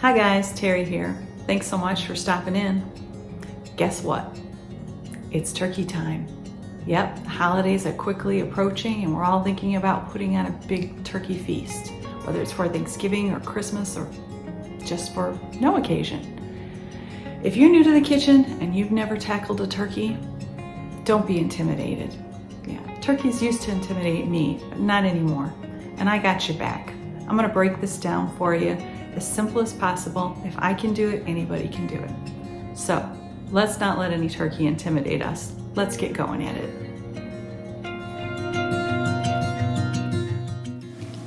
Hi guys, Terry here. Thanks so much for stopping in. Guess what? It's turkey time. Yep, the holidays are quickly approaching and we're all thinking about putting on a big turkey feast, whether it's for Thanksgiving or Christmas or just for no occasion. If you're new to the kitchen and you've never tackled a turkey, don't be intimidated. Yeah, turkeys used to intimidate me, but not anymore. And I got your back. I'm gonna break this down for you as simple as possible. If I can do it, anybody can do it. So let's not let any turkey intimidate us. Let's get going at it.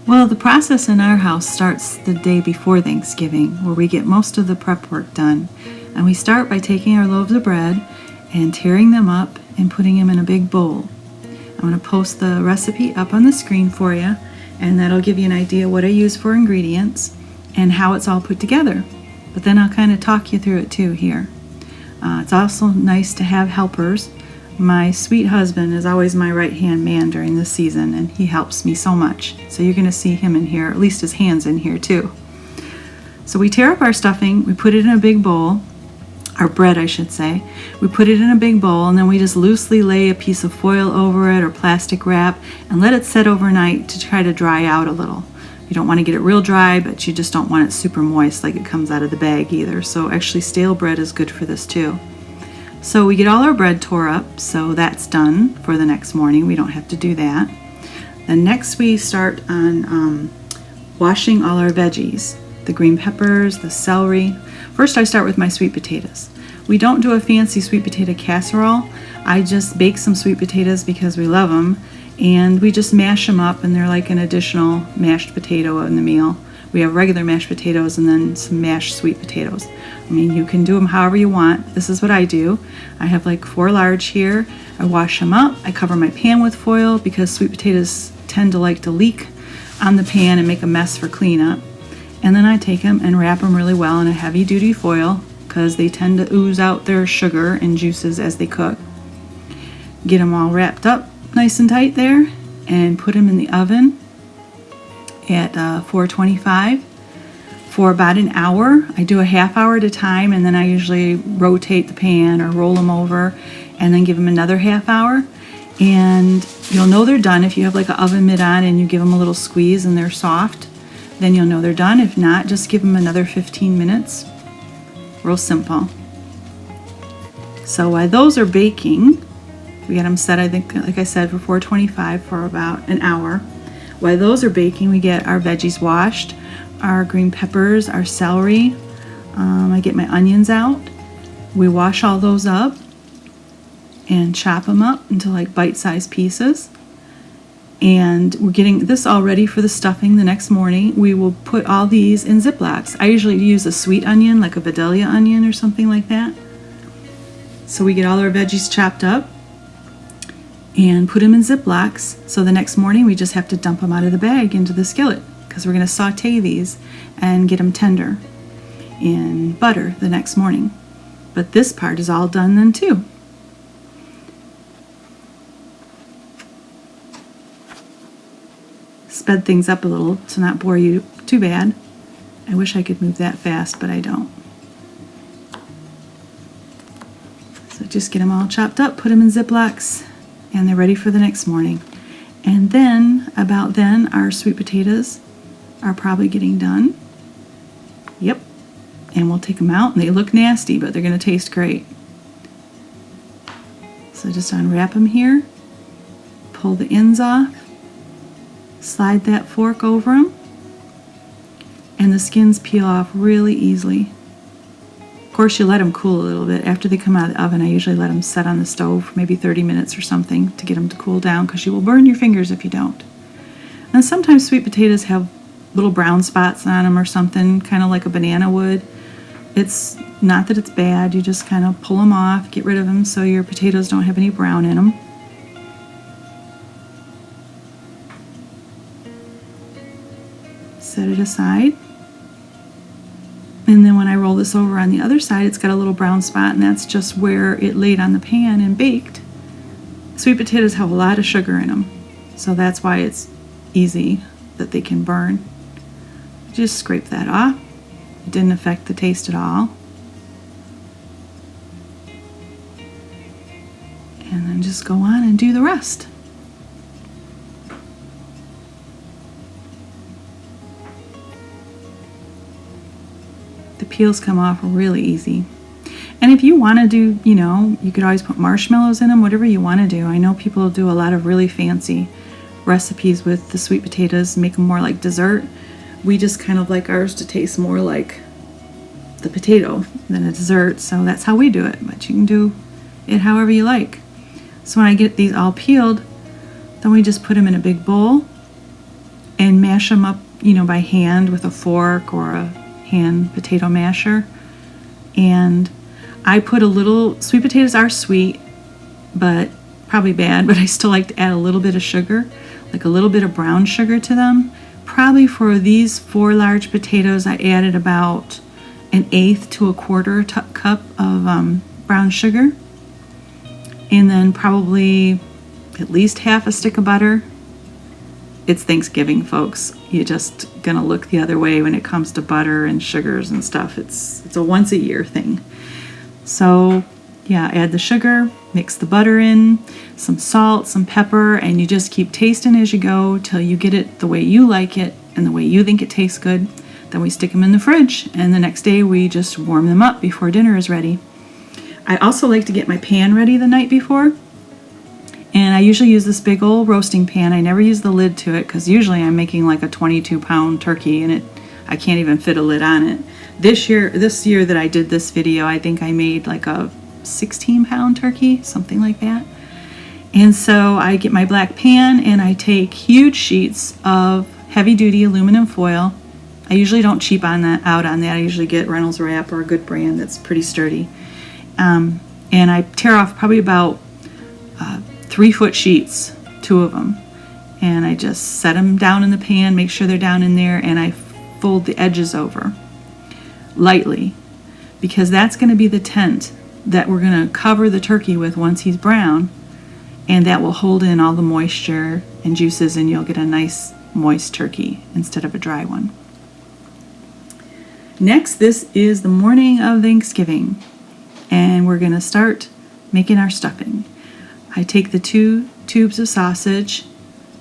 Well, the process in our house starts the day before Thanksgiving, where we get most of the prep work done. And we start by taking our loaves of bread and tearing them up and putting them in a big bowl. I'm going to post the recipe up on the screen for you, and that'll give you an idea what I use for ingredients and how it's all put together. But then I'll kind of talk you through it too here. It's also nice to have helpers. My sweet husband is always my right-hand man during this season, and he helps me so much. So you're going to see him in here, at least his hands in here too. So we tear up our stuffing, we put it in a big bowl, our bread I should say. We put it in a big bowl and then we just loosely lay a piece of foil over it or plastic wrap and let it set overnight to try to dry out a little. You don't want to get it real dry, but you just don't want it super moist like it comes out of the bag either. So actually stale bread is good for this too. So we get all our bread tore up, so that's done for the next morning. We don't have to do that. Then next we start on washing all our veggies, the green peppers, the celery. First I start with my sweet potatoes. We don't do a fancy sweet potato casserole. I just bake some sweet potatoes because we love them, and we just mash them up and they're like an additional mashed potato in the meal. We have regular mashed potatoes and then some mashed sweet potatoes. I mean, you can do them however you want. This is what I do. I have like 4 large here. I wash them up. I cover my pan with foil because sweet potatoes tend to like to leak on the pan and make a mess for cleanup. And then I take them and wrap them really well in a heavy duty foil because they tend to ooze out their sugar and juices as they cook. Get them all wrapped up nice and tight there and put them in the oven at 425 for about an hour. I do a half hour at a time, and then I usually rotate the pan or roll them over and then give them another half hour. And you'll know they're done if you have like an oven mitt on and you give them a little squeeze and they're soft. Then you'll know they're done. If not, just give them another 15 minutes. Real simple. So while those are baking, we got them set, I think, like I said, for 425 for about an hour. While those are baking, we get our veggies washed, our green peppers, our celery. I get my onions out. We wash all those up and chop them up into like bite-sized pieces. And we're getting this all ready for the stuffing the next morning. We will put all these in Ziplocs. I usually use a sweet onion, like a Vidalia onion or something like that. So we get all our veggies chopped up and put them in Ziplocs. So the next morning we just have to dump them out of the bag into the skillet because we're going to saute these and get them tender in butter the next morning. But this part is all done then too. Sped things up a little to not bore you too bad. I wish I could move that fast, but I don't. So just get them all chopped up, put them in Ziplocs, and they're ready for the next morning. And then, about then, our sweet potatoes are probably getting done. Yep. And we'll take them out, and they look nasty, but they're going to taste great. So just unwrap them here, pull the ends off, slide that fork over them, and the skins peel off really easily. Of course, you let them cool a little bit. After they come out of the oven, I usually let them set on the stove for maybe 30 minutes or something to get them to cool down because you will burn your fingers if you don't. And sometimes sweet potatoes have little brown spots on them or something, kind of like a banana would. It's not that it's bad. You just kind of pull them off, get rid of them so your potatoes don't have any brown in them. Set it aside. And then when I roll this over on the other side, it's got a little brown spot, and that's just where it laid on the pan and baked. Sweet potatoes have a lot of sugar in them, so that's why it's easy that they can burn. Just scrape that off. It didn't affect the taste at all. And then just go on and do the rest. The peels come off really easy. And if you want to do, you could always put marshmallows in them, whatever you want to do. I know people do a lot of really fancy recipes with the sweet potatoes, make them more like dessert. We just kind of like ours to taste more like the potato than a dessert, so that's how we do it. But you can do it however you like. So when I get these all peeled, then we just put them in a big bowl and mash them up, by hand with a fork or a hand potato masher. And I put a little, sweet potatoes are sweet, but probably bad, but I still like to add a little bit of sugar, like a little bit of brown sugar to them. Probably for these 4 large potatoes, I added about 1/8 to 1/4 cup of brown sugar. And then probably at least half a stick of butter. It's Thanksgiving, folks. You're just gonna look the other way when it comes to butter and sugars and stuff. It's a once a year thing. So yeah, add the sugar, mix the butter in, some salt, some pepper, and you just keep tasting as you go till you get it the way you like it and the way you think it tastes good. Then we stick them in the fridge, and the next day we just warm them up before dinner is ready. I also like to get my pan ready the night before, and I usually use this big old roasting pan. I never use the lid to it because usually I'm making like a 22-pound turkey and I can't even fit a lid on it. This year that I did this video, I think I made like a 16-pound turkey, something like that. And so I get my black pan and I take huge sheets of heavy-duty aluminum foil. I usually don't cheap out on that. I usually get Reynolds Wrap or a good brand that's pretty sturdy. And I tear off probably about 3-foot sheets, 2 of them. And I just set them down in the pan, make sure they're down in there, and I fold the edges over lightly, because that's going to be the tent that we're going to cover the turkey with once he's brown, and that will hold in all the moisture and juices, and you'll get a nice moist turkey instead of a dry one. Next, this is the morning of Thanksgiving, and we're going to start making our stuffing. I take the 2 tubes of sausage.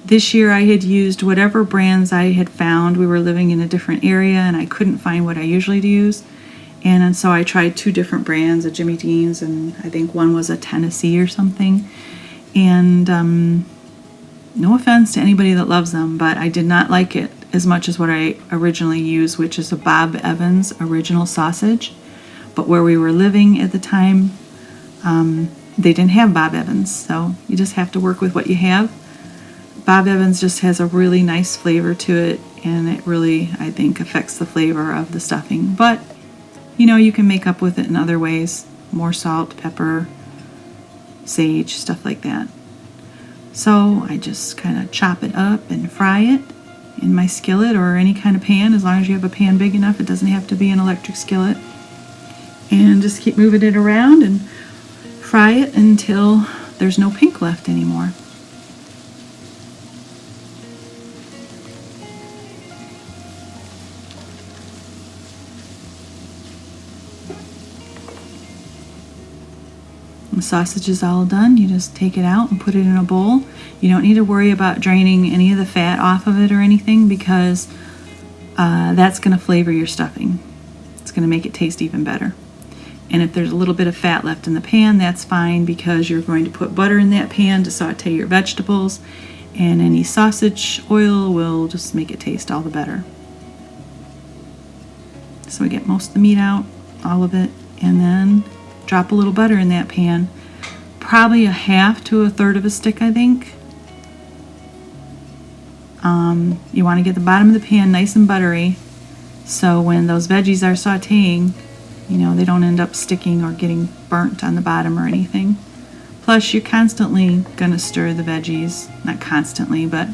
This year I had used whatever brands I had found. We were living in a different area and I couldn't find what I usually use. And so I tried 2 different brands, a Jimmy Dean's and I think one was a Tennessee or something. And no offense to anybody that loves them, but I did not like it as much as what I originally used, which is a Bob Evans original sausage. But where we were living at the time, they didn't have Bob Evans, so you just have to work with what you have. Bob Evans just has a really nice flavor to it, and it really, I think, affects the flavor of the stuffing. But, you can make up with it in other ways. More salt, pepper, sage, stuff like that. So I just kind of chop it up and fry it in my skillet or any kind of pan, as long as you have a pan big enough. It doesn't have to be an electric skillet. And just keep moving it around and fry it until there's no pink left anymore. The sausage is all done. You just take it out and put it in a bowl. You don't need to worry about draining any of the fat off of it or anything, because that's going to flavor your stuffing. It's going to make it taste even better. And if there's a little bit of fat left in the pan, that's fine, because you're going to put butter in that pan to saute your vegetables, and any sausage oil will just make it taste all the better. So we get most of the meat out, all of it, and then drop a little butter in that pan. Probably 1/2 to 1/3 of a stick, I think. You want to get the bottom of the pan nice and buttery, so when those veggies are sauteing, they don't end up sticking or getting burnt on the bottom or anything. Plus, you're constantly going to stir the veggies. Not constantly, but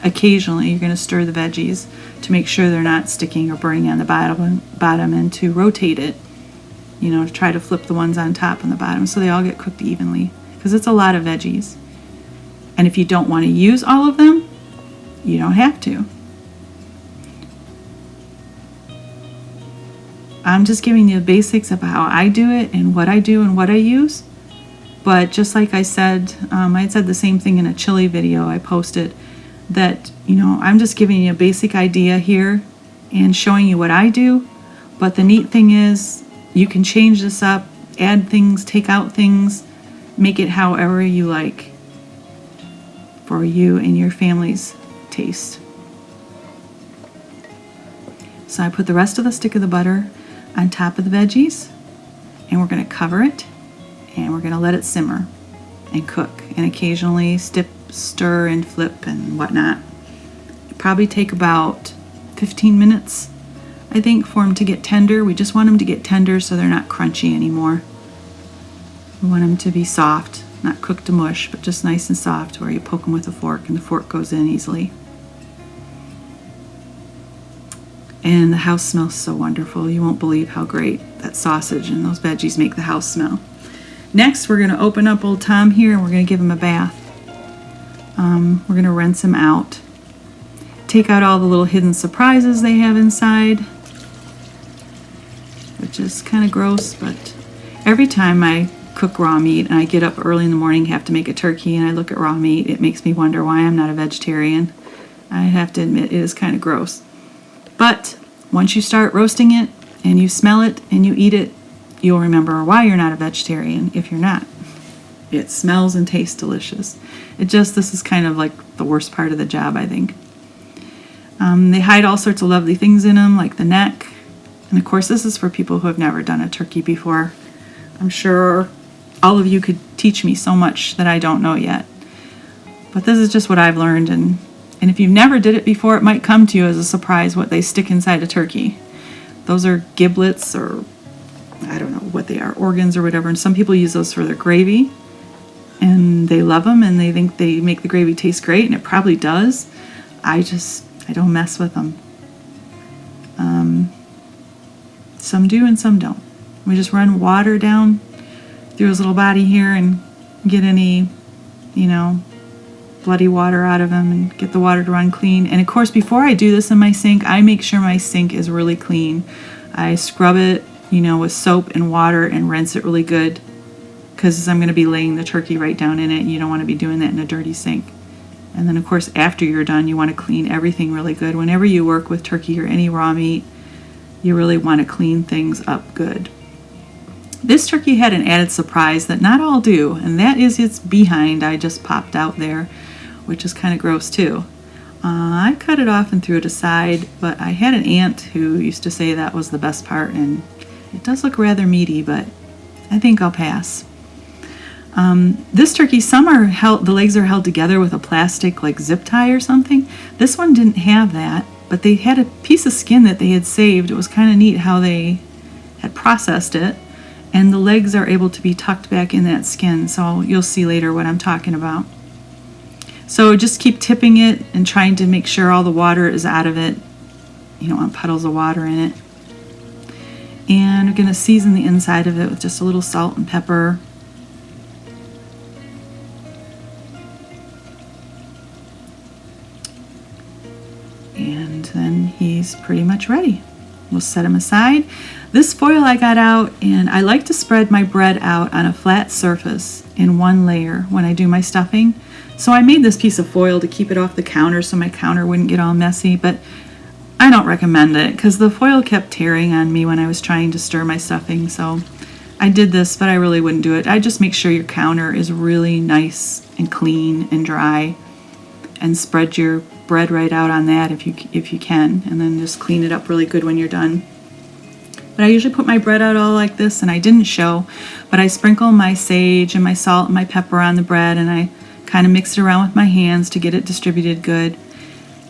occasionally you're going to stir the veggies to make sure they're not sticking or burning on the bottom, and to rotate it, to try to flip the ones on top and the bottom so they all get cooked evenly, because it's a lot of veggies. And if you don't want to use all of them, you don't have to. I'm just giving you the basics of how I do it and what I do and what I use. But just like I said, I had said the same thing in a chili video I posted, that, I'm just giving you a basic idea here and showing you what I do. But the neat thing is you can change this up, add things, take out things, make it however you like for you and your family's taste. So I put the rest of the stick of the butter on top of the veggies, and we're going to cover it, and we're going to let it simmer and cook, and occasionally stir and flip and whatnot. It'll probably take about 15 minutes, I think, for them to get tender. We just want them to get tender so they're not crunchy anymore. We want them to be soft, not cooked to mush, but just nice and soft where you poke them with a fork and the fork goes in easily. And the house smells so wonderful. You won't believe how great that sausage and those veggies make the house smell. Next, we're going to open up old Tom here, and we're going to give him a bath. We're going to rinse him out. Take out all the little hidden surprises they have inside, which is kind of gross, but every time I cook raw meat and I get up early in the morning, have to make a turkey, and I look at raw meat, it makes me wonder why I'm not a vegetarian. I have to admit, it is kind of gross. But once you start roasting it and you smell it and you eat it, you'll remember why you're not a vegetarian if you're not. It smells and tastes delicious. This is kind of like the worst part of the job, I think. They hide all sorts of lovely things in them, like the neck. And of course, this is for people who have never done a turkey before. I'm sure all of you could teach me so much that I don't know yet. But this is just what I've learned, and if you've never did it before, it might come to you as a surprise what they stick inside a turkey. Those are giblets, or I don't know what they are, organs or whatever, and some people use those for their gravy, and they love them, and they think they make the gravy taste great, and it probably does. I don't mess with them. Some do and some don't. We just run water down through his little body here and get any, bloody water out of him and get the water to run clean. And of course, before I do this in my sink, I make sure my sink is really clean. I scrub it, with soap and water and rinse it really good, because I'm going to be laying the turkey right down in it. You don't want to be doing that in a dirty sink. And then, of course, after you're done, you want to clean everything really good. Whenever you work with turkey or any raw meat, you really want to clean things up good. This turkey had an added surprise that not all do, and that is its behind. I just popped out there, which is kind of gross too. I cut it off and threw it aside, but I had an aunt who used to say that was the best part, and it does look rather meaty, but I think I'll pass. This turkey, the legs are held together with a plastic zip tie or something. This one didn't have that, but they had a piece of skin that they had saved. It was kind of neat how they had processed it, and the legs are able to be tucked back in that skin, so you'll see later what I'm talking about. So just keep tipping it and trying to make sure all the water is out of it. You don't want puddles of water in it. And we're going to season the inside of it with just a little salt and pepper. And then he's pretty much ready. We'll set him aside. This foil I got out, and I like to spread my bread out on a flat surface in one layer when I do my stuffing. So I made this piece of foil to keep it off the counter so my counter wouldn't get all messy, but I don't recommend it because the foil kept tearing on me when I was trying to stir my stuffing. So I did this, but I really wouldn't do it. I just make sure your counter is really nice and clean and dry, and spread your bread right out on that if you can, and then just clean it up really good when you're done. But I usually put my bread out all like this, and I didn't show, but I sprinkle my sage and my salt and my pepper on the bread, and I kind of mix it around with my hands to get it distributed good.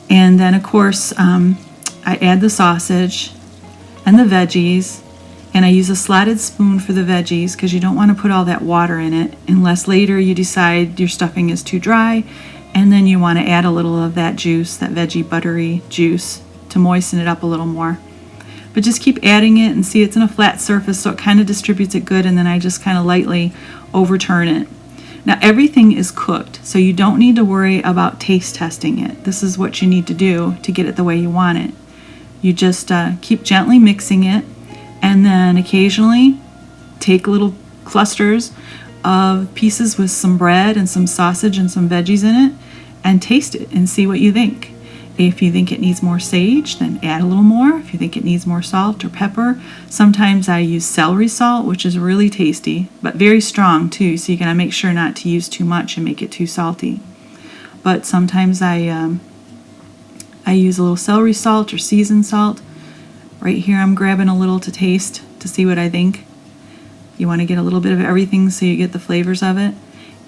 And then, of course, I add the sausage and the veggies, and I use a slotted spoon for the veggies because you don't want to put all that water in it unless later you decide your stuffing is too dry, and then you want to add a little of that juice, that veggie buttery juice, to moisten it up a little more. But just keep adding it, and see it's in a flat surface so it kind of distributes it good, and then I just kind of lightly overturn it. Now everything is cooked, so you don't need to worry about taste testing it. This is what you need to do to get it the way you want it. You just keep gently mixing it, And then occasionally take little clusters of pieces with some bread and some sausage and some veggies in it and taste it and see what you think. If you think it needs more sage, then add a little more. If you think it needs more salt or pepper, sometimes I use celery salt, which is really tasty, but very strong too, so you gotta make sure not to use too much and make it too salty. But sometimes I use a little celery salt or seasoned salt. Right here I'm grabbing a little to taste to see what I think. You want to get a little bit of everything so you get the flavors of it,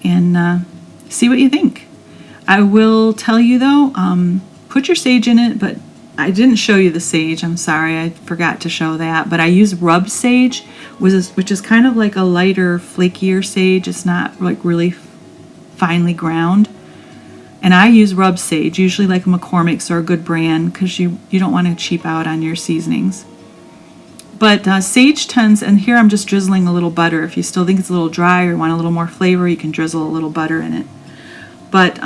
and see what you think. I will tell you though, put your sage in it, but I didn't show you the sage. I'm sorry, I forgot to show that. But I use rubbed sage, which is kind of like a lighter, flakier sage. It's not like really finely ground. And I use rubbed sage, usually like McCormick's or a good brand, because you don't want to cheap out on your seasonings. But sage tends, and here I'm just drizzling a little butter. If you still think it's a little dry or want a little more flavor, you can drizzle a little butter in it. But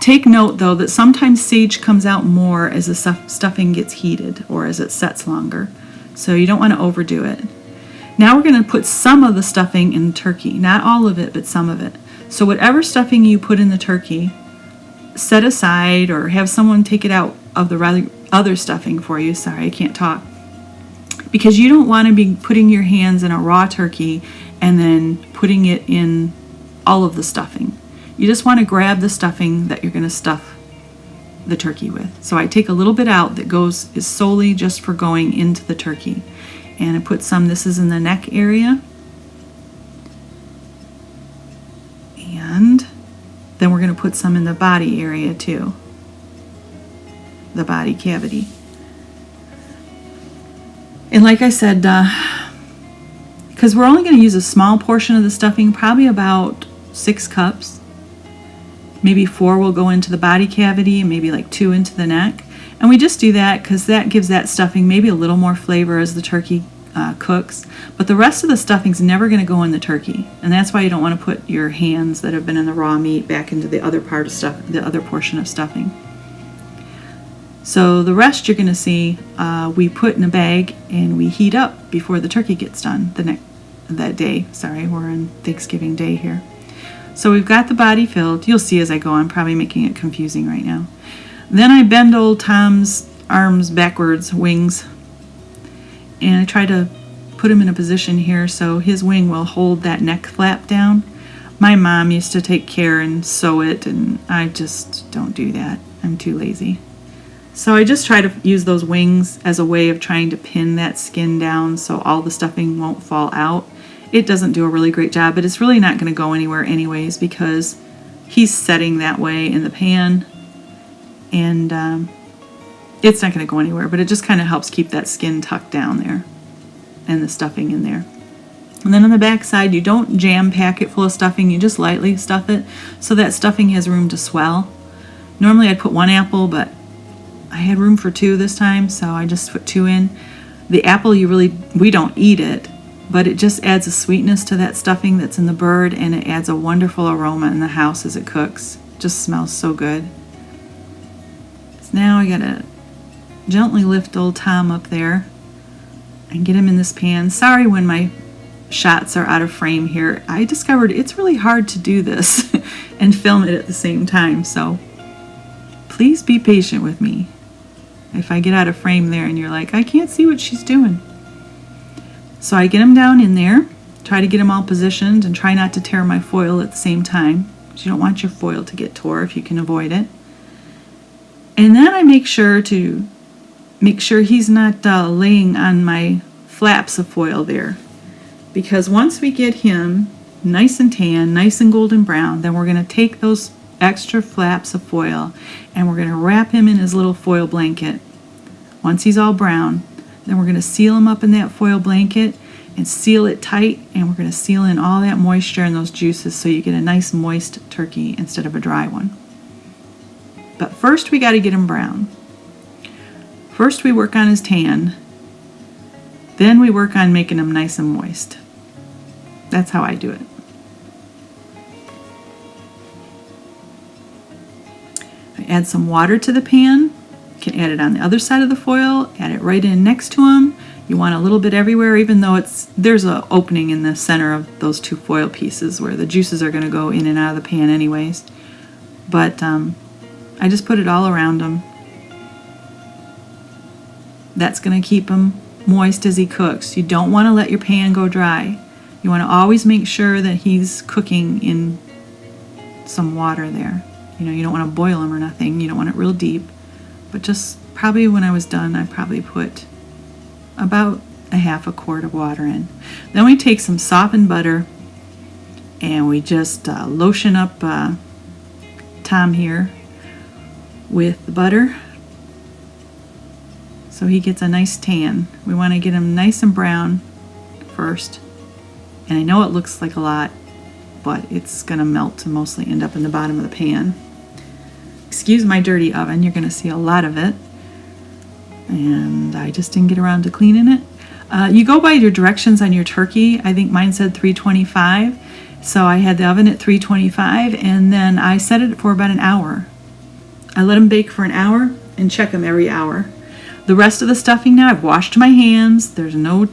take note, though, that sometimes sage comes out more as the stuffing gets heated or as it sets longer. So you don't want to overdo it. Now we're going to put some of the stuffing in the turkey. Not all of it, but some of it. So whatever stuffing you put in the turkey, set aside or have someone take it out of the other stuffing for you. Sorry, I can't talk. Because you don't want to be putting your hands in a raw turkey and then putting it in all of the stuffing. You just want to grab the stuffing that you're going to stuff the turkey with. So I take a little bit out that is solely just for going into the turkey. And I put some, this is in the neck area. And then we're going to put some in the body area too. The body cavity. And like I said, because we're only going to use a small portion of the stuffing, probably about 6 cups. Maybe 4 will go into the body cavity and maybe like 2 into the neck. And we just do that because that gives that stuffing maybe a little more flavor as the turkey cooks. But the rest of the stuffing's never going to go in the turkey. And that's why you don't want to put your hands that have been in the raw meat back into the other part of the other portion of stuffing. So the rest you're going to see we put in a bag and we heat up before the turkey gets done that day. Sorry, we're on Thanksgiving Day here. So we've got the body filled. You'll see as I go, I'm probably making it confusing right now. Then I bend old Tom's arms backwards, wings, and I try to put him in a position here so his wing will hold that neck flap down. My mom used to take care and sew it, and I just don't do that. I'm too lazy. So I just try to use those wings as a way of trying to pin that skin down so all the stuffing won't fall out. It doesn't do a really great job, but it's really not going to go anywhere anyways because he's setting that way in the pan, and it's not going to go anywhere, but it just kind of helps keep that skin tucked down there and the stuffing in there. And then on the back side, you don't jam pack it full of stuffing, you just lightly stuff it so that stuffing has room to swell. Normally I'd put 1 apple, but I had room for 2 this time, so I just put 2 in. The apple, we don't eat it, but it just adds a sweetness to that stuffing that's in the bird, and it adds a wonderful aroma in the house as it cooks. It just smells so good. So now I gotta gently lift old Tom up there and get him in this pan. Sorry when my shots are out of frame here. I discovered it's really hard to do this and film it at the same time, so please be patient with me. If I get out of frame there and you're like, I can't see what she's doing. So I get them down in there, try to get them all positioned, and try not to tear my foil at the same time. You don't want your foil to get tore if you can avoid it. And then I make sure he's not laying on my flaps of foil there. Because once we get him nice and tan, nice and golden brown, then we're going to take those extra flaps of foil and we're going to wrap him in his little foil blanket. Once he's all brown, then we're going to seal him up in that foil blanket and seal it tight, and we're going to seal in all that moisture and those juices so you get a nice moist turkey instead of a dry one. But first we got to get him brown. First we work on his tan, then we work on making him nice and moist. That's how I do it. Add some water to the pan. You can add it on the other side of the foil, add it right in next to him. You want a little bit everywhere, even though there's an opening in the center of those 2 foil pieces where the juices are going to go in and out of the pan anyways. But I just put it all around him. That's going to keep him moist as he cooks. You don't want to let your pan go dry. You want to always make sure that he's cooking in some water there. You don't want to boil him or nothing. You don't want it real deep. But just probably when I was done, I probably put about a half a quart of water in. Then we take some softened butter and we just lotion up Tom here with the butter so he gets a nice tan. We want to get him nice and brown first. And I know it looks like a lot, but it's going to melt and mostly end up in the bottom of the pan. Excuse my dirty oven, you're going to see a lot of it. And I just didn't get around to cleaning it. You go by your directions on your turkey. I think mine said 325. So I had the oven at 325 and then I set it for about an hour. I let them bake for an hour and check them every hour. The rest of the stuffing now, I've washed my hands. There's no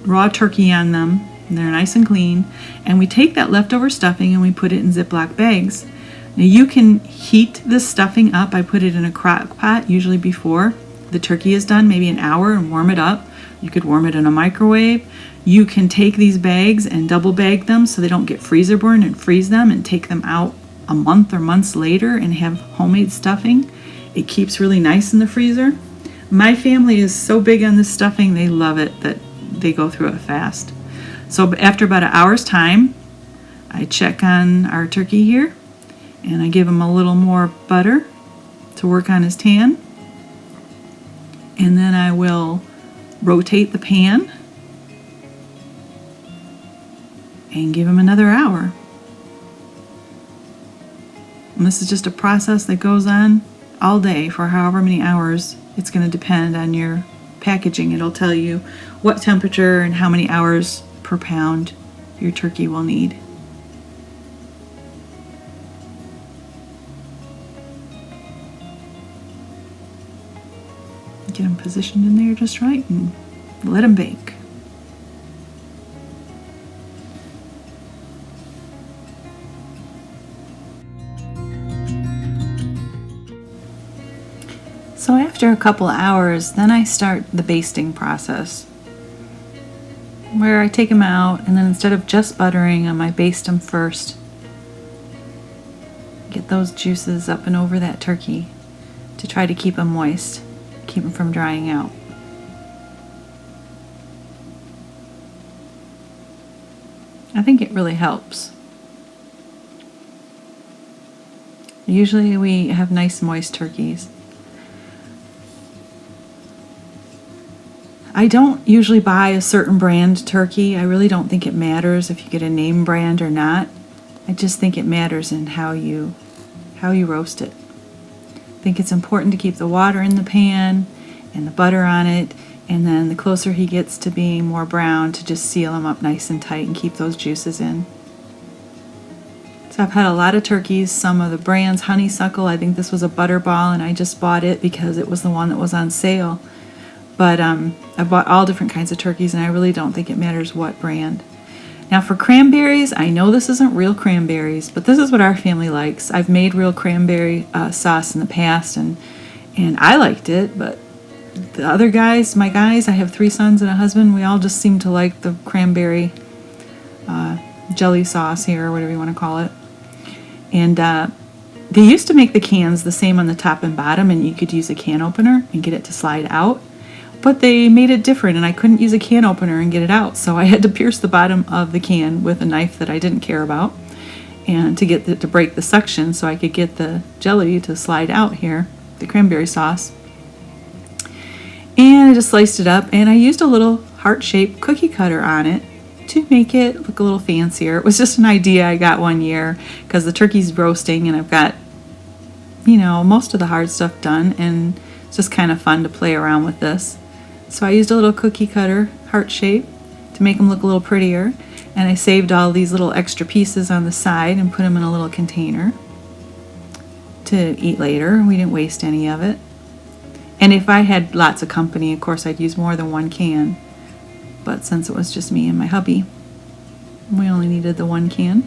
raw turkey on them. They're nice and clean. And we take that leftover stuffing and we put it in Ziploc bags. Now you can heat this stuffing up. I put it in a crock pot, usually before the turkey is done, maybe an hour, and warm it up. You could warm it in a microwave. You can take these bags and double bag them so they don't get freezer burn and freeze them and take them out a month or months later and have homemade stuffing. It keeps really nice in the freezer. My family is so big on this stuffing, they love it that they go through it fast. So after about an hour's time, I check on our turkey here and I give him a little more butter to work on his tan. And then I will rotate the pan and give him another hour. And this is just a process that goes on all day for however many hours. It's going to depend on your packaging. It'll tell you what temperature and how many hours per pound your turkey will need. Get them positioned in there just right and let them bake. So after a couple hours, then I start the basting process, where I take them out and then instead of just buttering them, I baste them first. Get those juices up and over that turkey to try to keep them moist, keep them from drying out. I think it really helps. Usually we have nice moist turkeys. I don't usually buy a certain brand turkey. I really don't think it matters if you get a name brand or not. I just think it matters in how you roast it. I think it's important to keep the water in the pan and the butter on it, and then the closer he gets to being more brown, to just seal him up nice and tight and keep those juices in. So I've had a lot of turkeys, some of the brands, Honeysuckle, I think this was a butterball and I just bought it because it was the one that was on sale. But I've bought all different kinds of turkeys and I really don't think it matters what brand. Now for cranberries, I know this isn't real cranberries, but this is what our family likes. I've made real cranberry sauce in the past and I liked it, but the other guys, my guys, I have 3 sons and a husband, we all just seem to like the cranberry jelly sauce here, or whatever you want to call it. And they used to make the cans the same on the top and bottom, and you could use a can opener and get it to slide out. But they made it different, and I couldn't use a can opener and get it out, so I had to pierce the bottom of the can with a knife that I didn't care about, and to break the suction so I could get the jelly to slide out here, the cranberry sauce. And I just sliced it up, and I used a little heart-shaped cookie cutter on it to make it look a little fancier. It was just an idea I got one year because the turkey's roasting, and I've got, most of the hard stuff done, and it's just kind of fun to play around with this. So I used a little cookie cutter, heart shape, to make them look a little prettier. And I saved all these little extra pieces on the side and put them in a little container to eat later. We didn't waste any of it. And if I had lots of company, of course, I'd use more than one can. But since it was just me and my hubby, we only needed the one can.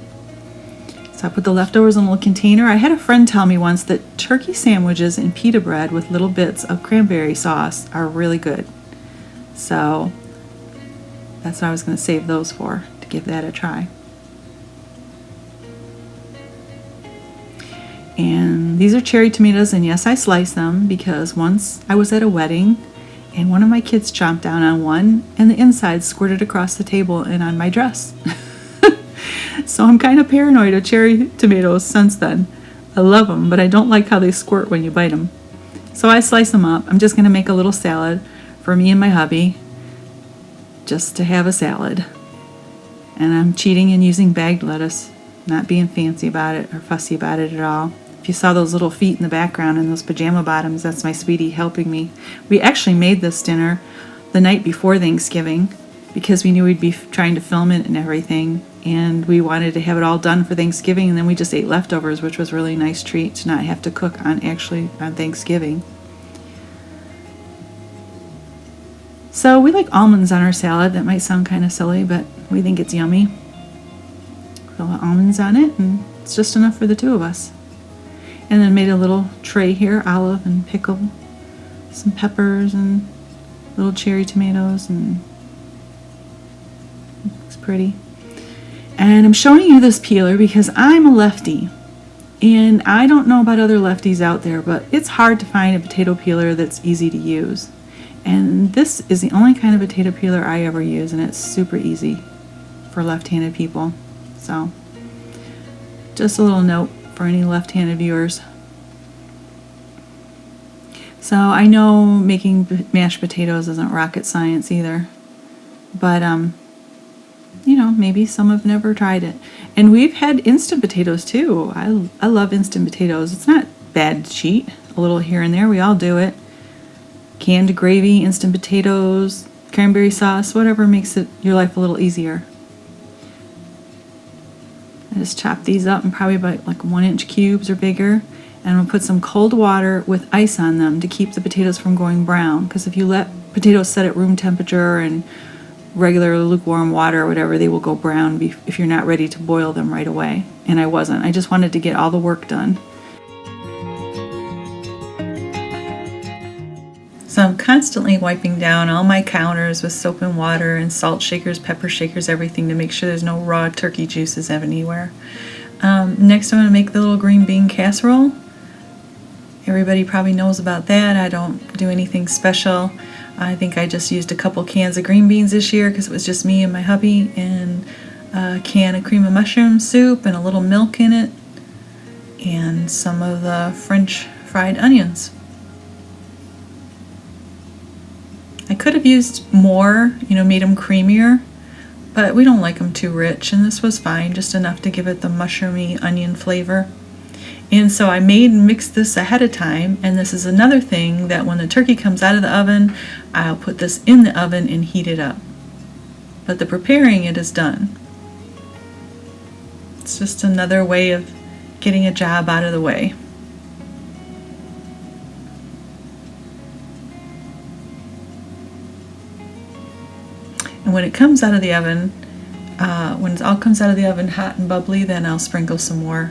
So I put the leftovers in a little container. I had a friend tell me once that turkey sandwiches and pita bread with little bits of cranberry sauce are really good. So that's what I was going to save those for, to give that a try. And these are cherry tomatoes, and yes, I slice them because once I was at a wedding and one of my kids chomped down on one and the inside squirted across the table and on my dress. So I'm kind of paranoid of cherry tomatoes since then. I love them, but I don't like how they squirt when you bite them. So I slice them up. I'm just going to make a little salad for me and my hubby, just to have a salad. And I'm cheating and using bagged lettuce, not being fancy about it or fussy about it at all. If you saw those little feet in the background and those pajama bottoms, that's my sweetie helping me. We actually made this dinner the night before Thanksgiving because we knew we'd be trying to film it and everything, and we wanted to have it all done for Thanksgiving, and then we just ate leftovers, which was a really nice treat to not have to cook on Thanksgiving. So we like almonds on our salad. That might sound kind of silly, but we think it's yummy. Put almonds on it, and it's just enough for the two of us. And then made a little tray here, olive and pickle, some peppers and little cherry tomatoes, and it looks pretty. And I'm showing you this peeler because I'm a lefty, and I don't know about other lefties out there, but it's hard to find a potato peeler that's easy to use. And this is the only kind of potato peeler I ever use, and it's super easy for left-handed people. So just a little note for any left-handed viewers. So I know making mashed potatoes isn't rocket science either, but maybe some have never tried it. And we've had instant potatoes too. I love instant potatoes. It's not bad to cheat a little here and there. We all do it. Canned gravy, instant potatoes, cranberry sauce, whatever makes your life a little easier. I just chop these up and probably about like 1-inch cubes or bigger, and I'll put some cold water with ice on them to keep the potatoes from going brown, because if you let potatoes set at room temperature and regular lukewarm water or whatever, they will go brown if you're not ready to boil them right away. And I wasn't. I just wanted to get all the work done. So I'm constantly wiping down all my counters with soap and water and salt shakers, pepper shakers, everything to make sure there's no raw turkey juices anywhere. Next I'm going to make the little green bean casserole. Everybody probably knows about that. I don't do anything special. I think I just used a couple cans of green beans this year because it was just me and my hubby, and a can of cream of mushroom soup and a little milk in it, and some of the French fried onions. I could have used more, made them creamier, but we don't like them too rich, and this was fine, just enough to give it the mushroomy onion flavor. And so I made and mixed this ahead of time, and this is another thing that when the turkey comes out of the oven, I'll put this in the oven and heat it up. But the preparing it is done. It's just another way of getting a job out of the way. And when it comes out of the oven, when it all comes out of the oven hot and bubbly, then I'll sprinkle some more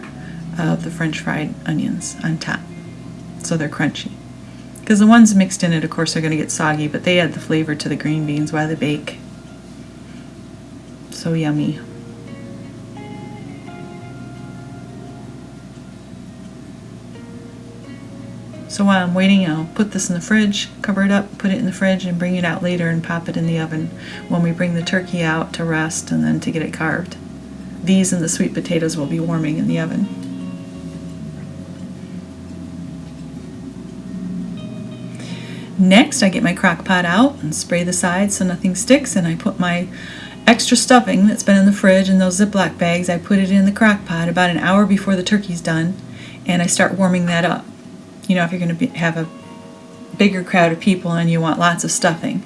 of the French fried onions on top so they're crunchy. Because the ones mixed in it, of course, are going to get soggy, but they add the flavor to the green beans while they bake. So yummy. So while I'm waiting, I'll put this in the fridge, cover it up, put it in the fridge, and bring it out later and pop it in the oven when we bring the turkey out to rest and then to get it carved. These and the sweet potatoes will be warming in the oven. Next, I get my crock pot out and spray the sides so nothing sticks, and I put my extra stuffing that's been in the fridge in those Ziploc bags, I put it in the crock pot about an hour before the turkey's done, and I start warming that up. If you're going to have a bigger crowd of people and you want lots of stuffing.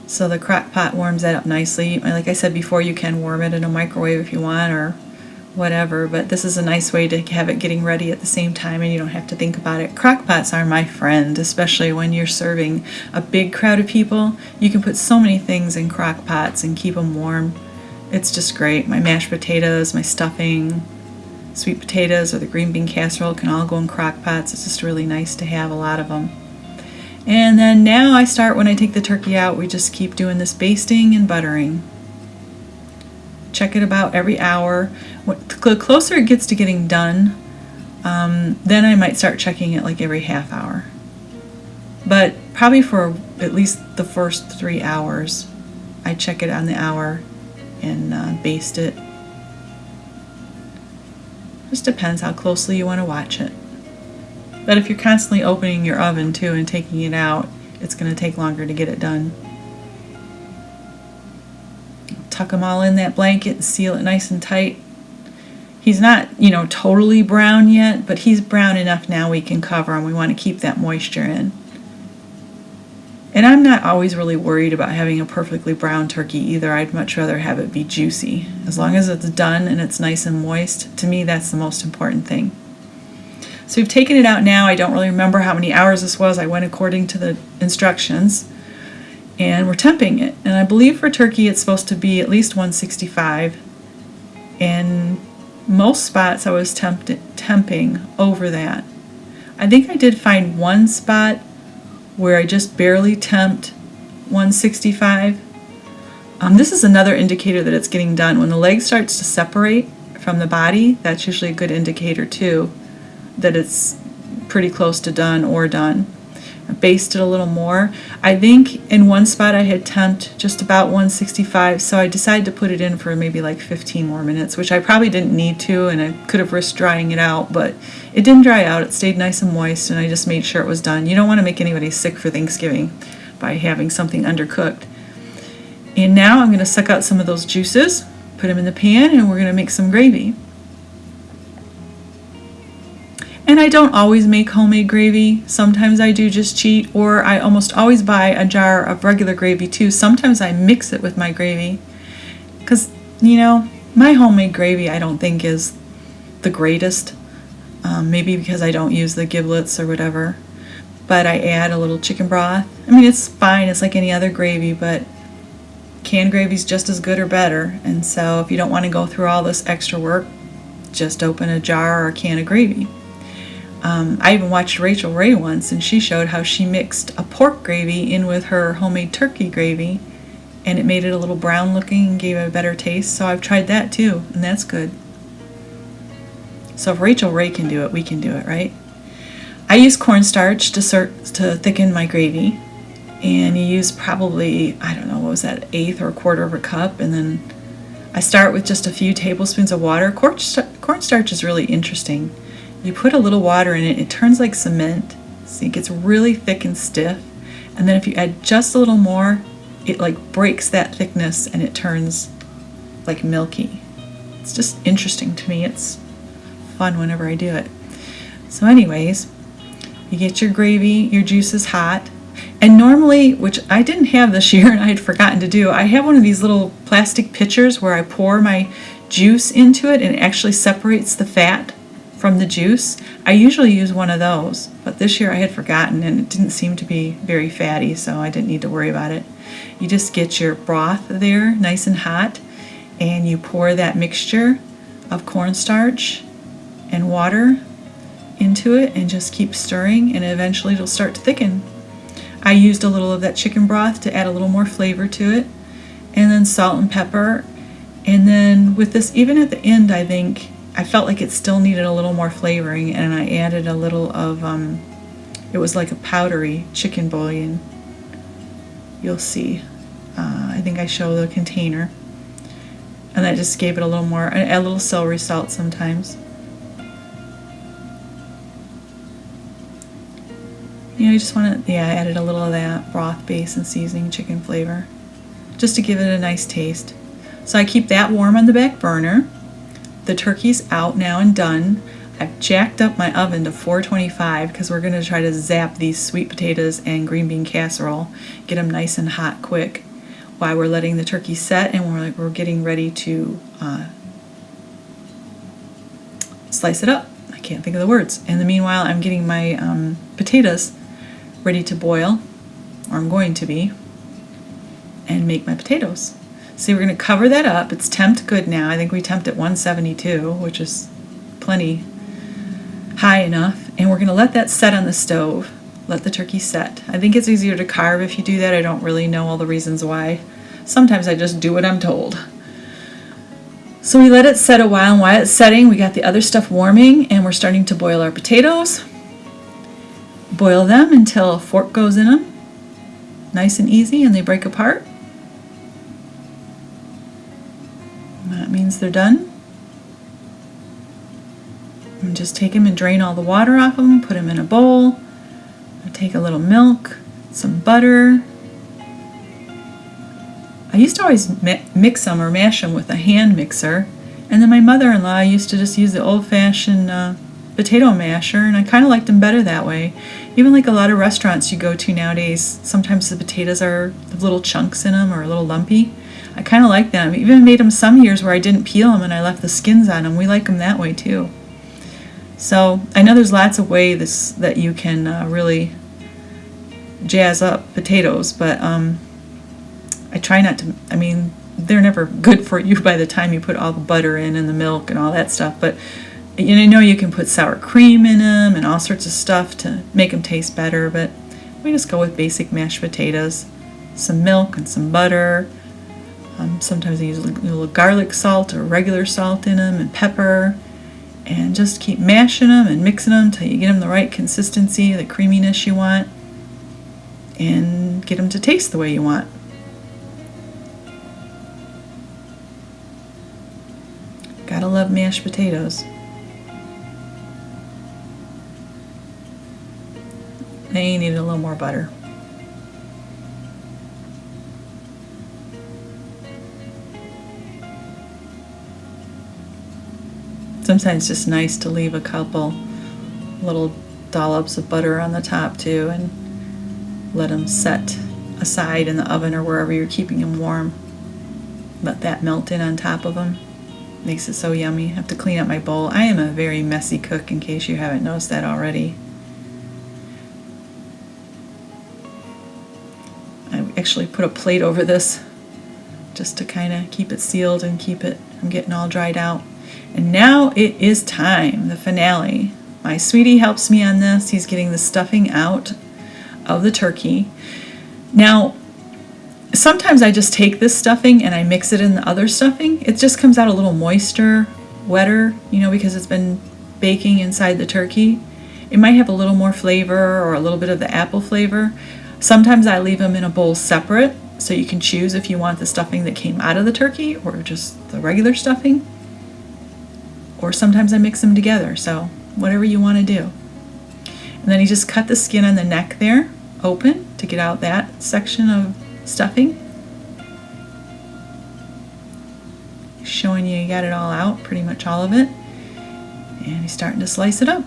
So the crock pot warms that up nicely. Like I said before, you can warm it in a microwave if you want, or whatever, but this is a nice way to have it getting ready at the same time and you don't have to think about it. Crock pots are my friend, especially when you're serving a big crowd of people. You can put so many things in crock pots and keep them warm. It's just great. My mashed potatoes, my stuffing, sweet potatoes, or the green bean casserole can all go in crock pots. It's just really nice to have a lot of them. And then now I start, when I take the turkey out, we just keep doing this basting and buttering. Check it about every hour. The closer it gets to getting done, then I might start checking it like every half hour. But probably for at least the first 3 hours, I check it on the hour and baste it. Just depends how closely you want to watch it. But if you're constantly opening your oven too and taking it out, it's going to take longer to get it done. Tuck them all in that blanket and seal it nice and tight. He's not, totally brown yet, but he's brown enough now we can cover him. We want to keep that moisture in. And I'm not always really worried about having a perfectly brown turkey either. I'd much rather have it be juicy. As long as it's done and it's nice and moist, to me that's the most important thing. So we've taken it out now. I don't really remember how many hours this was. I went according to the instructions. And we're temping it. And I believe for turkey it's supposed to be at least 165. And most spots I was temping over that. I think I did find one spot where I just barely temped 165. This is another indicator that it's getting done. When the leg starts to separate from the body, that's usually a good indicator too, that it's pretty close to done or done. I basted a little more. I think in one spot I had temped just about 165, so I decided to put it in for maybe like 15 more minutes, which I probably didn't need to, and I could have risked drying it out, but it didn't dry out. It stayed nice and moist, and I just made sure it was done. You don't want to make anybody sick for Thanksgiving by having something undercooked. And now I'm going to suck out some of those juices, put them in the pan, and we're going to make some gravy. And I don't always make homemade gravy. Sometimes I do just cheat, or I almost always buy a jar of regular gravy too. Sometimes I mix it with my gravy because, my homemade gravy I don't think is the greatest. Maybe because I don't use the giblets or whatever. But I add a little chicken broth. I mean, it's fine. It's like any other gravy, but canned gravy's just as good or better. And so if you don't want to go through all this extra work, just open a jar or a can of gravy. I even watched Rachel Ray once, and she showed how she mixed a pork gravy in with her homemade turkey gravy, and it made it a little brown looking and gave it a better taste. So I've tried that too, and that's good. So if Rachel Ray can do it, we can do it, right? I use cornstarch to thicken my gravy, and you use probably, I don't know, what was that, 1/8 or 1/4 of a cup, and then I start with just a few tablespoons of water. Cornstarch is really interesting. You put a little water in it, it turns like cement, so it gets really thick and stiff. And then if you add just a little more, it like breaks that thickness and it turns like milky. It's just interesting to me. It's fun whenever I do it. So anyways, you get your gravy, your juice is hot. And normally, which I didn't have this year and I had forgotten to do, I have one of these little plastic pitchers where I pour my juice into it and it actually separates the fat from the juice. I usually use one of those, but this year I had forgotten and it didn't seem to be very fatty, so I didn't need to worry about it. You just get your broth there nice and hot, and you pour that mixture of cornstarch and water into it and just keep stirring, and eventually it'll start to thicken. I used a little of that chicken broth to add a little more flavor to it, and then salt and pepper. And then with this, even at the end, I think I felt like it still needed a little more flavoring, and I added a little of, it was like a powdery chicken bouillon. You'll see. I think I show the container. And that just gave it a little more, I add a little celery salt sometimes. You just want to, I added a little of that broth base and seasoning chicken flavor, just to give it a nice taste. So I keep that warm on the back burner. The turkey's out now and done. I've jacked up my oven to 425 because we're going to try to zap these sweet potatoes and green bean casserole, get them nice and hot quick while we're letting the turkey set, and we're getting ready to slice it up. I can't think of the words. In the meanwhile, I'm getting my potatoes ready to boil, or I'm going to be, and make my potatoes. So we're going to cover that up. It's temped good now. I think we temped at 172, which is plenty high enough. And we're going to let that set on the stove. Let the turkey set. I think it's easier to carve if you do that. I don't really know all the reasons why. Sometimes I just do what I'm told. So we let it set a while, and while it's setting, we got the other stuff warming, and we're starting to boil our potatoes. Boil them until a fork goes in them. Nice and easy, and they break apart. That means they're done. And just take them and drain all the water off of them, put them in a bowl. Take a little milk, some butter. I used to always mix them or mash them with a hand mixer, and then my mother-in-law used to just use the old-fashioned potato masher, and I kind of liked them better that way. Even like a lot of restaurants you go to nowadays, sometimes the potatoes have little chunks in them or a little lumpy. I kind of like them. I even made them some years where I didn't peel them and I left the skins on them. We like them that way too. So I know there's lots of ways that you can really jazz up potatoes, but I try not to. I mean, they're never good for you by the time you put all the butter in and the milk and all that stuff, but I know you can put sour cream in them and all sorts of stuff to make them taste better, but we just go with basic mashed potatoes, some milk and some butter. Sometimes I use a little garlic salt or regular salt in them and pepper, and just keep mashing them and mixing them until you get them the right consistency, the creaminess you want, and get them to taste the way you want. Gotta love mashed potatoes. They need a little more butter. Sometimes it's just nice to leave a couple little dollops of butter on the top too, and let them set aside in the oven or wherever you're keeping them warm. Let that melt in on top of them. Makes it so yummy. I have to clean up my bowl. I am a very messy cook, in case you haven't noticed that already. I actually put a plate over this just to kind of keep it sealed and keep it from getting all dried out. And now it is time, the finale. My sweetie helps me on this. He's getting the stuffing out of the turkey. Now, sometimes I just take this stuffing and I mix it in the other stuffing. It just comes out a little moister, wetter, because it's been baking inside the turkey. It might have a little more flavor or a little bit of the apple flavor. Sometimes I leave them in a bowl separate, so you can choose if you want the stuffing that came out of the turkey or just the regular stuffing. Or sometimes I mix them together, so whatever you want to do. And then you just cut the skin on the neck there open to get out that section of stuffing. Showing you got it all out, pretty much all of it. And he's starting to slice it up.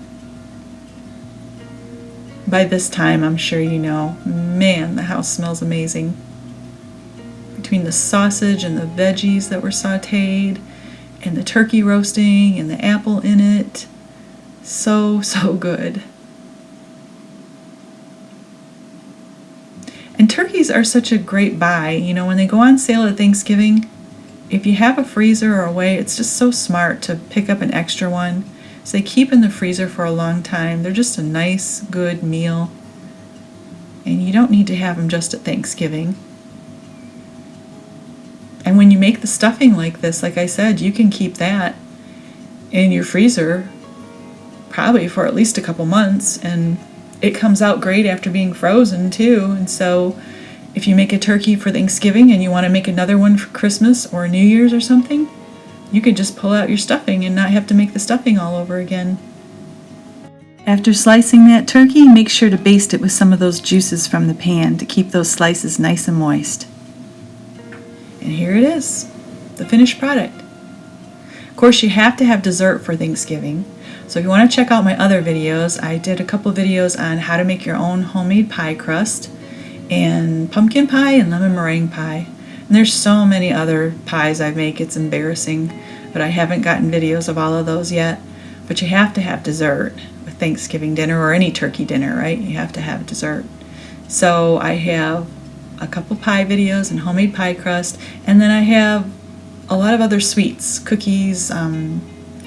By this time, I'm sure you know, man, the house smells amazing. Between the sausage and the veggies that were sauteed, and the turkey roasting, and the apple in it. So good. And turkeys are such a great buy. When they go on sale at Thanksgiving, if you have a freezer or a way, it's just so smart to pick up an extra one. So they keep in the freezer for a long time. They're just a nice, good meal. And you don't need to have them just at Thanksgiving. And when you make the stuffing like this, like I said, you can keep that in your freezer probably for at least a couple months, and it comes out great after being frozen too. And so if you make a turkey for Thanksgiving and you want to make another one for Christmas or New Year's or something, you could just pull out your stuffing and not have to make the stuffing all over again. After slicing that turkey, make sure to baste it with some of those juices from the pan to keep those slices nice and moist. And here it is, the finished product. Of course, you have to have dessert for Thanksgiving. So if you want to check out my other videos, I did a couple videos on how to make your own homemade pie crust, and pumpkin pie and lemon meringue pie. And there's so many other pies I make, it's embarrassing, but I haven't gotten videos of all of those yet. But you have to have dessert with Thanksgiving dinner or any turkey dinner, right? You have to have dessert. So I have a couple pie videos and homemade pie crust, and then I have a lot of other sweets, cookies,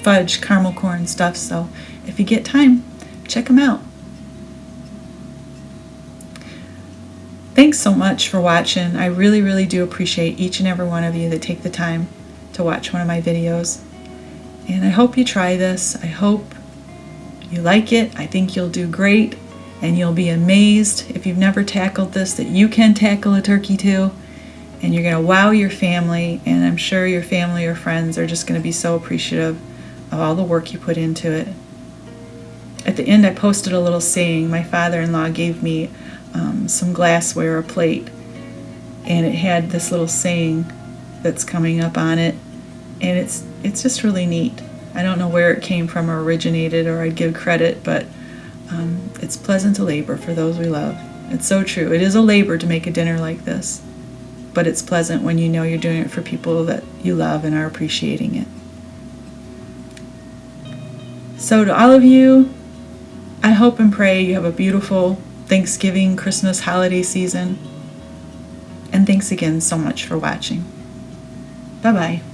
fudge, caramel corn stuff. So if you get time, check them out. Thanks so much for watching. I really, really do appreciate each and every one of you that take the time to watch one of my videos. And I hope you try this. I hope you like it. I think you'll do great, and you'll be amazed if you've never tackled this that you can tackle a turkey too. And you're going to wow your family, and I'm sure your family or friends are just going to be so appreciative of all the work you put into it. At the end, I posted a little saying. My father-in-law gave me some glassware, a plate, and it had this little saying that's coming up on it, and it's just really neat. I don't know where it came from or originated, or I'd give credit, but it's pleasant to labor for those we love. It's so true. It is a labor to make a dinner like this, but it's pleasant when you know you're doing it for people that you love and are appreciating it. So to all of you, I hope and pray you have a beautiful Thanksgiving, Christmas, holiday season. And thanks again so much for watching. Bye-bye.